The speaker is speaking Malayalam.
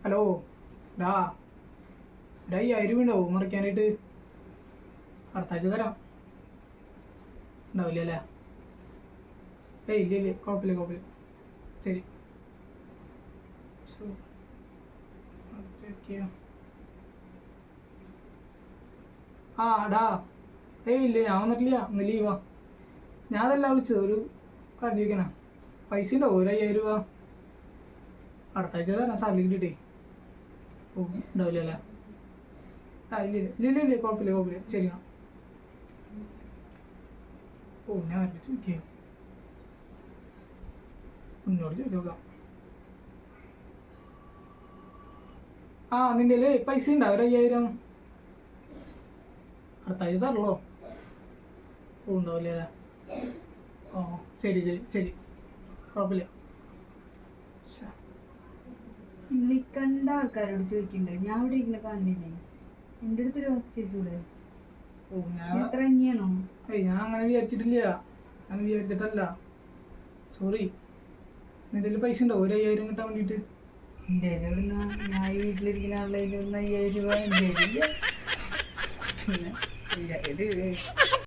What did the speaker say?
ഹലോ ഡാ ഡാ ഈ അരി ഉണ്ടാവും മറിക്കാനായിട്ട് അടുത്ത ആഴ്ച തരാം. ഉണ്ടാവില്ല അല്ലേ? ഏയ് ഇല്ല ഇല്ല, കുഴപ്പമില്ല കുഴപ്പമില്ല. ശരി. ആ ഡാ, ഏയ് ഇല്ല ഞാൻ വന്നിട്ടില്ല, ഇന്ന് ലീവാ. ഞാൻ അതല്ല വിളിച്ചത്, ഒരു കാര്യം ചോദിക്കാനാ. പൈസ ഉണ്ടാവും ഒരു 5000 രൂപ അടുത്ത ആഴ്ച തരാം, സാലറി കിട്ടിയിട്ടേ. ഓ ഉണ്ടാവില്ല അല്ലേ? ആ ഇല്ല ഇല്ല ഇല്ല ഇല്ല, കുഴപ്പമില്ല കുഴപ്പമില്ല. ശരി എന്നാ. ഓ ഞാൻ ചോദിക്കുക, മുന്നോട്ട് ചോദിച്ചു നോക്കാം. ആ നിൻ്റെ പൈസ ഉണ്ടോ ഒരു 5000? അടുത്ത ആഴ്ച തരല്ലോ. ഓ ഉണ്ടാവില്ല അല്ലേ? ഓ ശരി ശരി ശരി, കുഴപ്പമില്ല. നിങ്ങൾ ഈ കണ്ട ആൾക്കാരോട് ചോദിക്കണ്ടേ? ഞാൻ ഇവിടെ ഇരിക്കുന്ന കണ്ടില്ലേ? എൻ്റെ അടുത്തൊരു ചോദിച്ചൂടെ? ഓ ഞാൻ എത്ര തന്നെയാണോ? ഏയ് ഞാൻ അങ്ങനെ വിചാരിച്ചിട്ടില്ല, അങ്ങനെ വിചാരിച്ചിട്ടല്ല. സോറി. നിൻ്റെ പൈസ ഉണ്ടോ ഒരു 5000 കിട്ടാൻ വേണ്ടിയിട്ട്? എൻ്റെ എവിടുന്ന? ഞാൻ ഈ വീട്ടിലിരിക്കുന്ന ആളുടെ 5000 രൂപ എൻ്റെ